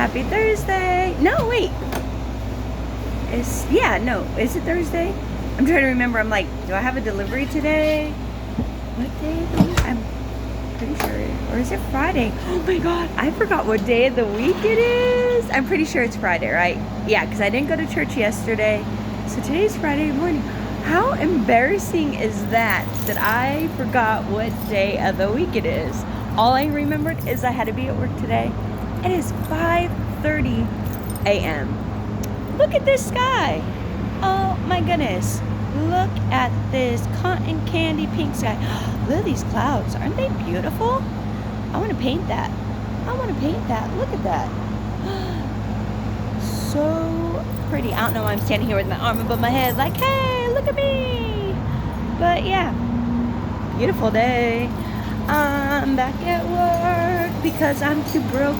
Happy Thursday. No, wait. Is it Thursday? I'm trying to remember. I'm like, do I have a delivery today? What day? I'm pretty sure. Or is it Friday? Oh my God, I forgot what day of the week it is. I'm pretty sure it's Friday, right? Yeah, because I didn't go to church yesterday. So today's Friday morning. How embarrassing is that I forgot what day of the week it is? All I remembered is I had to be at work today. It is 5:30 a.m. Look at this sky. Oh my goodness. Look at this cotton candy pink sky. Look at these clouds. Aren't they beautiful? I want to paint that. Look at that. So pretty. I don't know why I'm standing here with my arm above my head like, hey, look at me. But yeah, beautiful day. I'm back at work because I'm too broke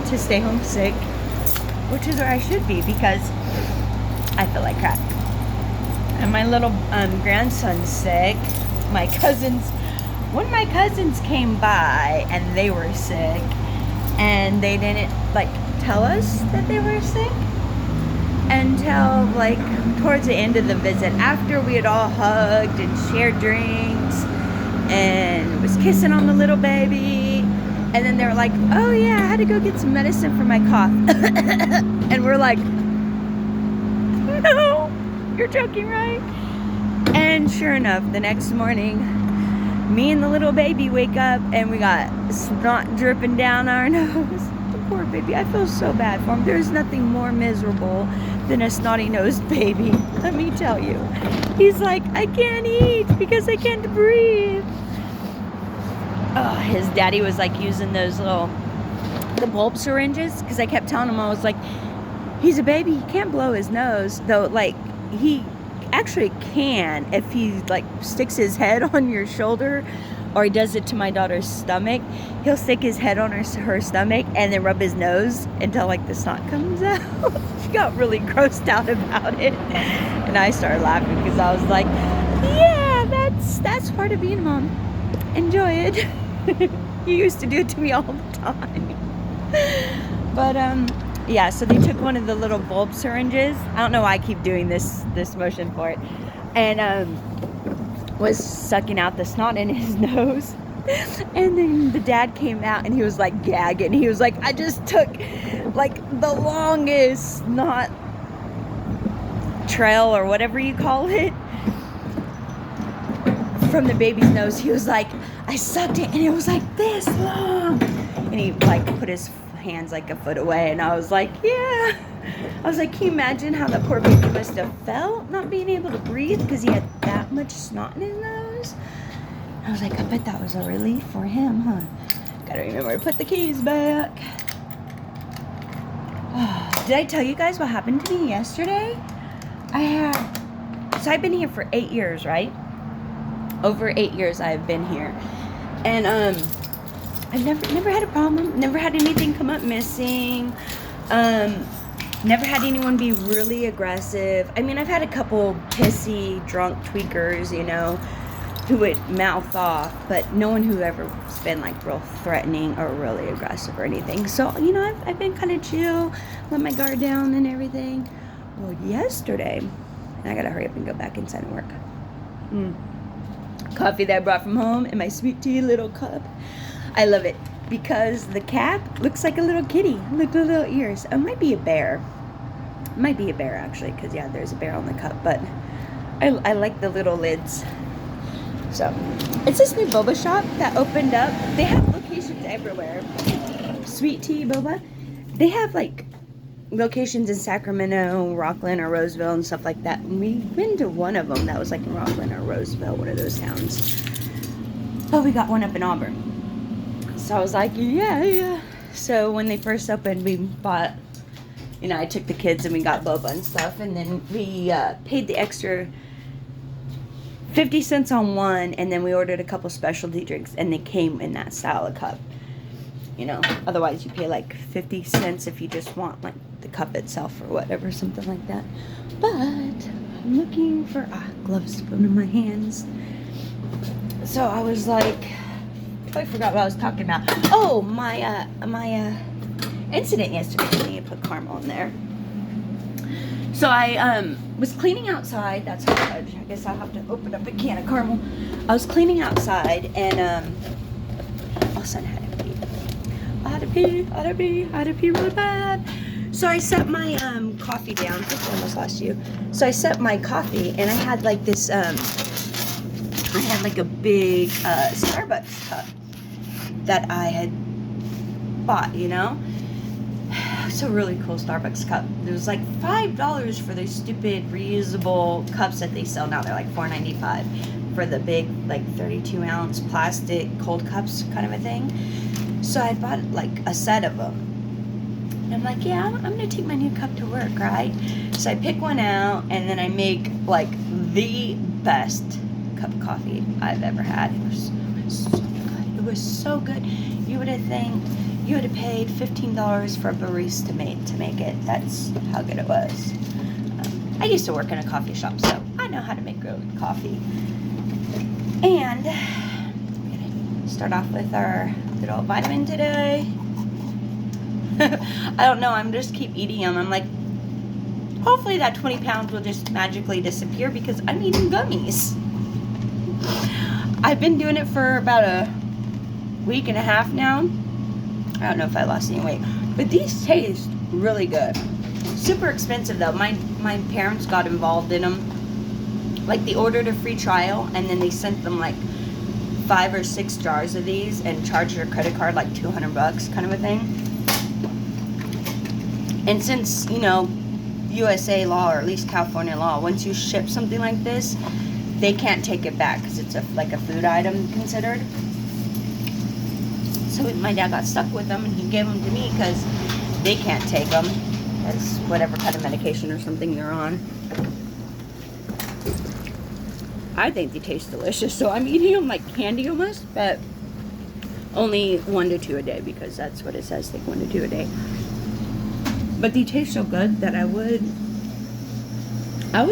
to stay home sick, which is where I should be because I feel like crap. And my little grandson's sick. One of my cousins came by and they were sick, and they didn't tell us that they were sick until towards the end of the visit, after we had all hugged and shared drinks and was kissing on the little baby. And then they were like, oh yeah, I had to go get some medicine for my cough. And we're like, no, you're joking, right? And sure enough, the next morning, me and the little baby wake up and we got snot dripping down our nose. The poor baby, I feel so bad for him. There's nothing more miserable than a snotty-nosed baby, let me tell you. He's like, I can't eat because I can't breathe. Oh, his daddy was using those the bulb syringes, because I kept telling him, I was like, he's a baby, he can't blow his nose, though he actually can if he sticks his head on your shoulder, or he does it to my daughter's stomach. He'll stick his head on her stomach and then rub his nose until the snot comes out. She got really grossed out about it, and I started laughing because I was like, yeah, that's part of being a mom. Enjoy it. You used to do it to me all the time. But yeah, so they took one of the little bulb syringes. I don't know why I keep doing this motion for it. And was sucking out the snot in his nose. And then the dad came out and he was gagging. He was like, I just took the longest snot trail or whatever you call it from the baby's nose. He was like, I sucked it and it was this long. And he put his hands a foot away, and I was like, yeah. I was like, can you imagine how that poor baby must have felt not being able to breathe because he had that much snot in his nose? I was like, I bet that was a relief for him, huh? Gotta remember to put the keys back. Did I tell you guys what happened to me yesterday? So I've been here for 8 years, right? Over 8 years I've been here. And I've never had a problem, never had anything come up missing, never had anyone be really aggressive. I mean, I've had a couple pissy, drunk tweakers, who would mouth off, but no one who ever's been real threatening or really aggressive or anything. So, I've been kind of chill, let my guard down and everything. Well, yesterday, and I gotta hurry up and go back inside and work. Coffee that I brought from home in my sweet tea little cup. I love it because the cap looks like a little kitty. Look at the little ears. It might be a bear. It might be a bear actually, because yeah, there's a bear on the cup. But I like the little lids. So it's this new boba shop that opened up. They have locations everywhere. Sweet tea boba. They have locations in Sacramento, Rockland, or Roseville and stuff like that. And we went to one of them that was in Rockland or Roseville, one of those towns. Oh, we got one up in Auburn. So I was like, yeah. So when they first opened, we bought, I took the kids and we got boba and stuff. And then we paid the extra 50 cents on one. And then we ordered a couple specialty drinks. And they came in that style of cup. Otherwise you pay 50 cents if you just want the cup itself or whatever, something like that. But I'm looking for gloves to put in my hands. So I was like, I forgot what I was talking about. Oh, my incident yesterday. I need to put caramel in there. So I was cleaning outside. That's how I guess I'll have to open up a can of caramel. I was cleaning outside, and all of a sudden I had to pee really bad. So I set my coffee down. I almost lost you. So I set my coffee, and I had like this. I had like a big Starbucks cup that I had bought. You know. It's a really cool Starbucks cup. It was like $5 for those stupid reusable cups that they sell now. They're like $4.95 for the big like 32-ounce plastic cold cups kind of a thing. So I bought like a set of them. And I'm like, yeah, I'm gonna take my new cup to work, right? So I pick one out, and then I make like the best cup of coffee I've ever had. It was so good. It was so good. You would have paid $15 for a barista to make it. That's how good it was. I used to work in a coffee shop, so I know how to make really good coffee. And we're gonna start off with our little vitamin today. I don't know, I'm just keep eating them. I'm like, hopefully that 20 pounds will just magically disappear because I'm eating gummies. I've been doing it for about a week and a half now. I don't know if I lost any weight, but these taste really good. Super expensive though. My parents got involved in them. Like they ordered a free trial, and then they sent them like 5 or 6 jars of these and charged their credit card like $200 kind of a thing. And since, you know, USA law, or at least California law, once you ship something like this, they can't take it back because it's like a food item considered. So my dad got stuck with them, and he gave them to me because they can't take them as whatever kind of medication or something they're on. I think they taste delicious, so I'm eating them like candy almost, but only 1 to 2 a day because that's what it says, take 1 to 2 a day. But they taste so good that I would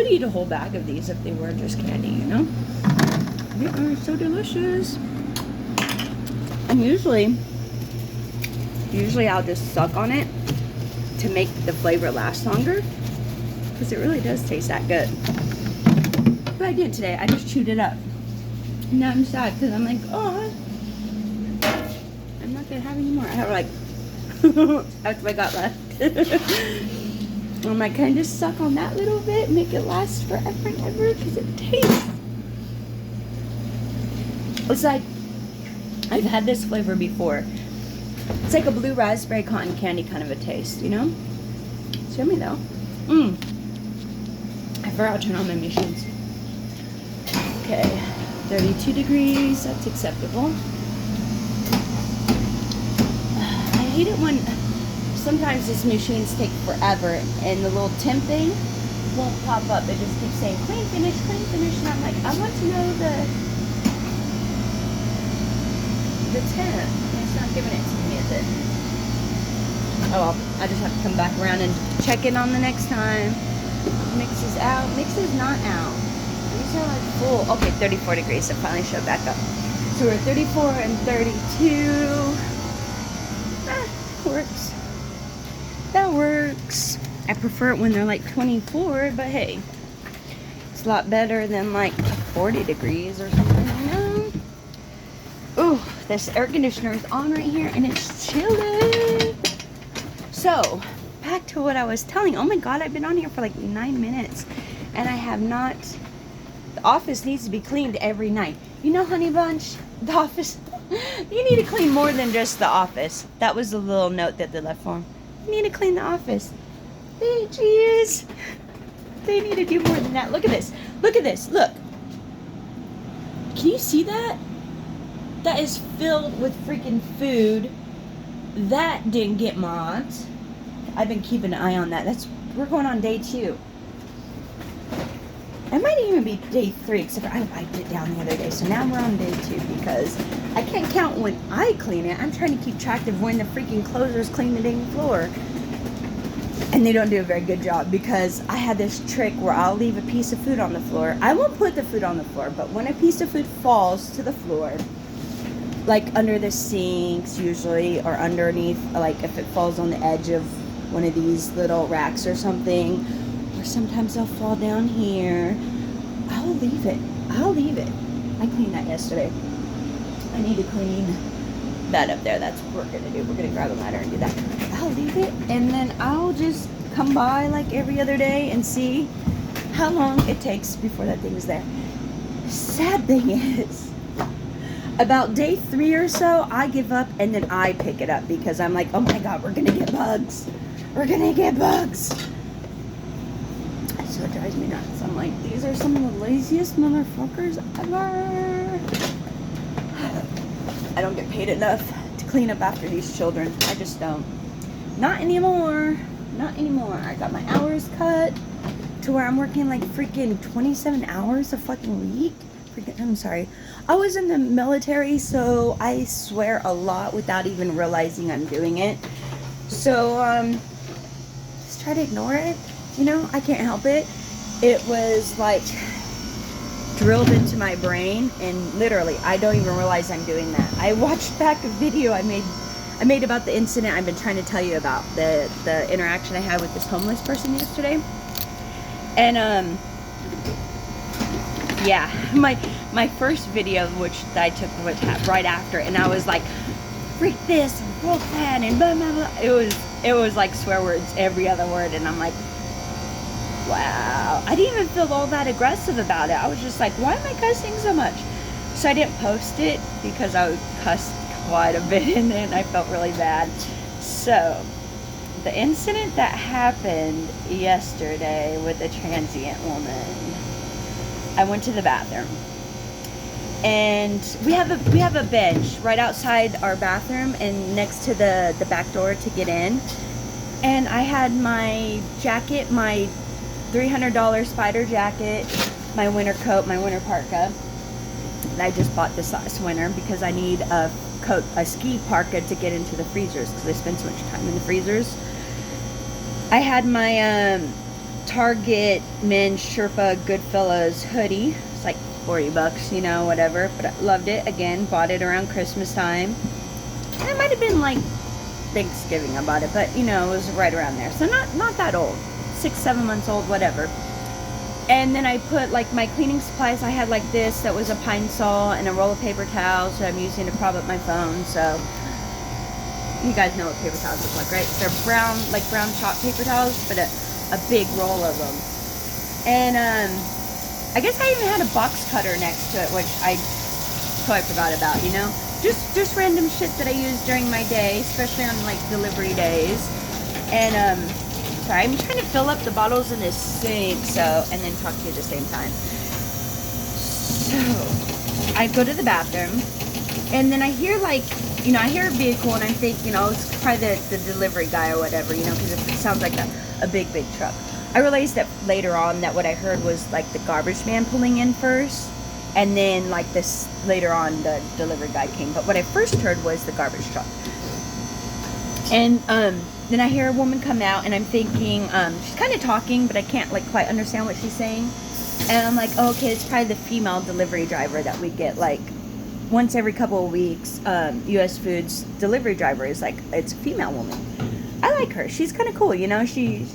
eat a whole bag of these if they were just candy, you know? They are so delicious. And usually I'll just suck on it to make the flavor last longer because it really does taste that good. But I did today. I just chewed it up. And now I'm sad because I'm like, oh, I'm not gonna have any more. I have like that's what I got left. I'm like, can I just suck on that little bit, make it last forever and ever because it tastes. It's like I've had this flavor before. It's like a blue raspberry cotton candy kind of a taste, you know? It's yummy though. I forgot to turn on my machines. Okay, 32 degrees, that's acceptable. I hate it when sometimes these machines take forever and the little temp thing won't pop up. It just keeps saying clean finish, and I'm like, I want to know the temp, and it's not giving it to me, is it? Oh well, I just have to come back around and check it on the next time. Mix is out. Mix is not out. These are like full. Okay, 34 degrees. So finally showed back up. So we're at 34 and 32. Works. That works. I prefer it when they're like 24, but hey, it's a lot better than like 40 degrees or something, you know? Ooh, this air conditioner is on right here and it's chilling. So, back to what I was telling. Oh my god, I've been on here for like 9 minutes and I have not. The office needs to be cleaned every night. You know, Honey Bunch, the office, you need to clean more than just the office. That was the little note that they left for him. You need to clean the office. Jeez. They need to do more than that. Look at this. Look at this. Look. Can you see that? That is filled with freaking food. That didn't get mods. I've been keeping an eye on that. We're going on day 2. It might even be day 3, except for I wiped it down the other day. So now we're on day 2 because I can't count when I clean it. I'm trying to keep track of when the freaking closers clean the dang floor. And they don't do a very good job because I had this trick where I'll leave a piece of food on the floor. I won't put the food on the floor, but when a piece of food falls to the floor, like under the sinks usually, or underneath, like if it falls on the edge of one of these little racks or something, or sometimes they'll fall down here. I'll leave it. I cleaned that yesterday. I need to clean that up there. That's what we're gonna do. We're gonna grab a ladder and do that. I'll leave it, and then I'll just come by like every other day and see how long it takes before that thing's there. Sad thing is, about day 3 or so, I give up and then I pick it up because I'm like, oh my god, we're gonna get bugs. We're gonna get bugs. So it drives me nuts. I'm like, these are some of the laziest motherfuckers ever. I don't get paid enough to clean up after these children. I just don't. Not anymore. Not anymore. I got my hours cut to where I'm working like freaking 27 hours a fucking week. I'm sorry. I was in the military, so I swear a lot without even realizing I'm doing it. So, just try to ignore it. You know, I can't help it. It was like drilled into my brain, and literally, I don't even realize I'm doing that. I watched back a video I made about the incident I've been trying to tell you about, the interaction I had with this homeless person yesterday. And, yeah, my first video, which I took right after, and I was like, freak this, and broke that, and blah, blah, blah. It was like swear words, every other word, and I'm like, wow. I didn't even feel all that aggressive about it. I was just like, why am I cussing so much? So I didn't post it because I would cuss quite a bit in it, and I felt really bad. So, the incident that happened yesterday with a transient woman, I went to the bathroom, and we have a bench right outside our bathroom and next to the back door to get in, and I had my jacket, my $300 spider jacket, my winter coat, my winter parka. And I just bought this last winter because I need a ski parka to get into the freezers because I spend so much time in the freezers. I had my Target men's Sherpa Goodfellas hoodie. It's like $40, you know, whatever. But I loved it. Again, bought it around Christmas time. And it might have been like Thanksgiving I bought it, but you know, it was right around there. So not that old. 6-7 months old, whatever. And then I put like my cleaning supplies. I had like this that was a pine saw and a roll of paper towels that I'm using to prop up my phone. So you guys know what paper towels look like, right? They're brown chalk paper towels, but a big roll of them. And I guess I even had a box cutter next to it, which I totally forgot about, you know? Just random shit that I use during my day, especially on like delivery days. And sorry, I'm trying to fill up the bottles in this sink, and then talk to you at the same time. So, I go to the bathroom, and then I hear like, you know, I hear a vehicle, and I think, you know, it's probably the delivery guy or whatever, you know, because it sounds like a big truck. I realized that later on that what I heard was like the garbage man pulling in first, and then like this, later on the delivery guy came. But what I first heard was the garbage truck. And, then I hear a woman come out, and I'm thinking, she's kind of talking, but I can't like quite understand what she's saying. And I'm like, oh, okay, it's probably the female delivery driver that we get like once every couple of weeks. U.S. Foods delivery driver is like, it's a female woman. I like her. She's kind of cool, you know. She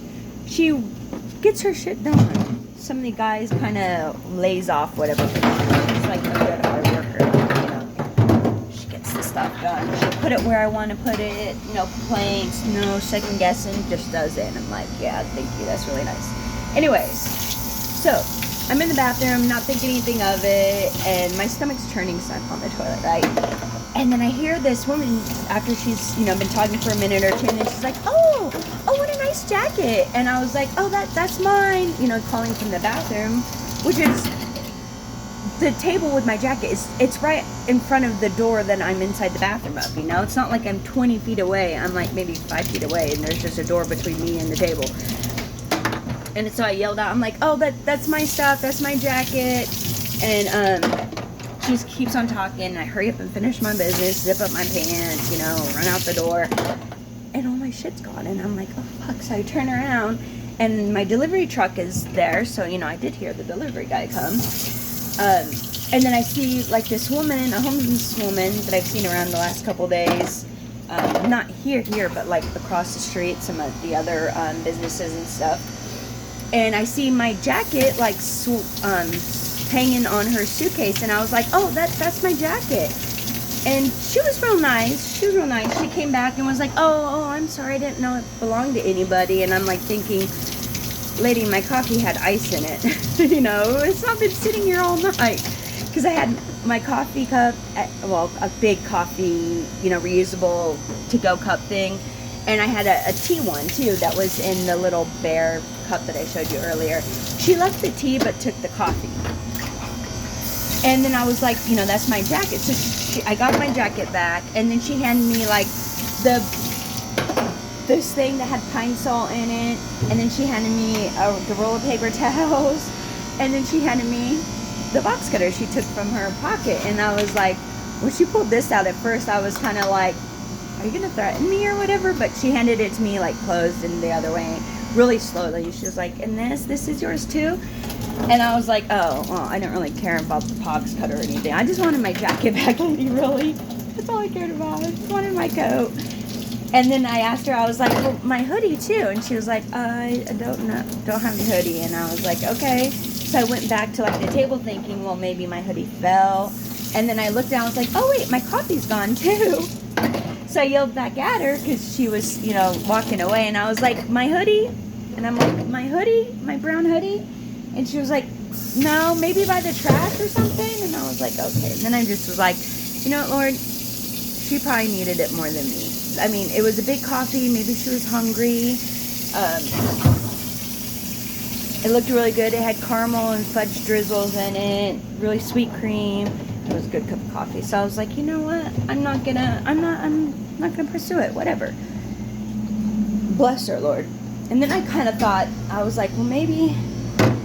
gets her shit done. Some of the guys kind of lays off, whatever. She's like a good hard worker, you know. She gets the stuff done. She'll put it where I want to put it. No complaints, no second guessing. Just does it. And I'm like, yeah, thank you. That's really nice. Anyways, so I'm in the bathroom, not thinking anything of it, and my stomach's churning, so I'm on the toilet, right? And then I hear this woman, after she's, you know, been talking for a minute or two, and then she's like, oh, what a nice jacket. And I was like, oh, that's mine, you know, calling from the bathroom, which is the table with my jacket. It's right in front of the door that I'm inside the bathroom of, you know? It's not like I'm 20 feet away. I'm like maybe 5 feet away, and there's just a door between me and the table. And so I yelled out, I'm like, oh, that's my stuff, that's my jacket. And she keeps on talking, and I hurry up and finish my business, zip up my pants, you know, run out the door. And all my shit's gone, and I'm like, oh, fuck. So I turn around, and my delivery truck is there, so, you know, I did hear the delivery guy come. And then I see like this woman, a homeless woman that I've seen around the last couple days. Not here, but like across the street, some of the other businesses and stuff. And I see my jacket like hanging on her suitcase, and I was like, oh, that's my jacket. And she was real nice. She came back and was like, oh, I'm sorry, I didn't know it belonged to anybody. And I'm like thinking, lady, my coffee had ice in it. You know, it's not been sitting here all night. Because I had my coffee cup, a big coffee, reusable to-go cup thing. And I had a tea one, too, that was in the little bear cup that I showed you earlier. She left the tea, but took the coffee. And then I was like, that's my jacket. So I got my jacket back, and then she handed me, like, this thing that had pine salt in it. And then she handed me the roll of paper towels. And then she handed me the box cutter she took from her pocket. And I was like, when she pulled this out at first, I was kind of like, are you gonna threaten me or whatever? But she handed it to me like closed and the other way, really slowly. She was like, and this is yours too? And I was like, oh, well, I don't really care about the box cutter or anything. I just wanted my jacket back, lady, really. That's all I cared about. I just wanted my coat. And then I asked her, I was like, well, my hoodie too. And she was like, I don't have your hoodie. And I was like, okay. So I went back to like the table thinking, well, maybe my hoodie fell. And then I looked down, I was like, oh wait, my coffee's gone too. So I yelled back at her because she was, walking away. And I was like, my hoodie? And I'm like, my hoodie? My brown hoodie? And she was like, no, maybe by the trash or something. And I was like, okay. And then I just was like, you know what, Lord? She probably needed it more than me. I mean, it was a big coffee. Maybe she was hungry. It looked really good. It had caramel and fudge drizzles in it. Really sweet cream. It was a good cup of coffee. So I was like, you know what? I'm not gonna pursue it. Whatever. Bless her, Lord. And then I kind of thought, I was like, well, maybe,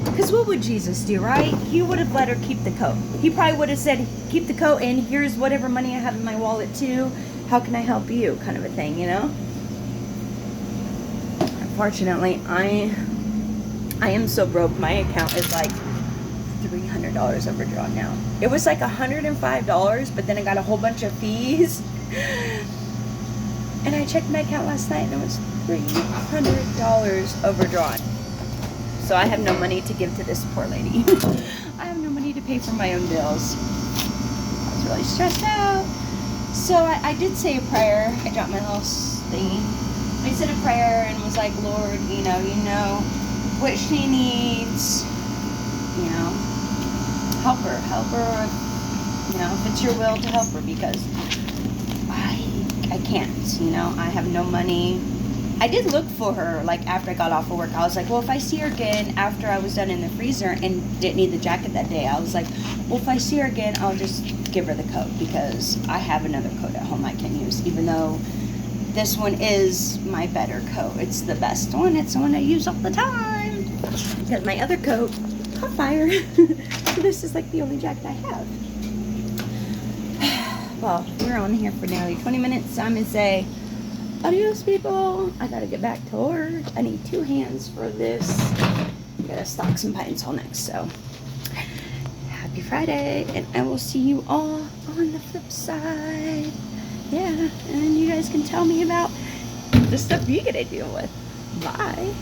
because what would Jesus do, right? He would have let her keep the coat. He probably would have said, keep the coat, and here's whatever money I have in my wallet too. How can I help you? Kind of a thing, Unfortunately, I am so broke. My account is like $300 overdrawn now. It was like $105, but then I got a whole bunch of fees. And I checked my account last night, and it was $300 overdrawn. So I have no money to give to this poor lady. I have no money to pay for my own bills. I was really stressed out. So I did say a prayer. I dropped my little thingy. I said a prayer and was like, Lord, you know what she needs. Help her. If it's your will to help her, because I can't. I have no money. I did look for her, like, after I got off of work. I was like, well, if I see her again after I was done in the freezer and didn't need the jacket that day, I was like, well, if I see her again, I'll just give her the coat, because I have another coat at home I can use, even though this one is my better coat. It's the best one. It's the one I use all the time, because my other coat caught fire. So this is like the only jacket I have. Well, we're on here for nearly 20 minutes, so I'm going to say, adios, people. I gotta get back to work. I need 2 hands for this. I gotta stock some pine sol next. So, happy Friday, and I will see you all on the flip side. Yeah, and you guys can tell me about the stuff you gotta deal with. Bye.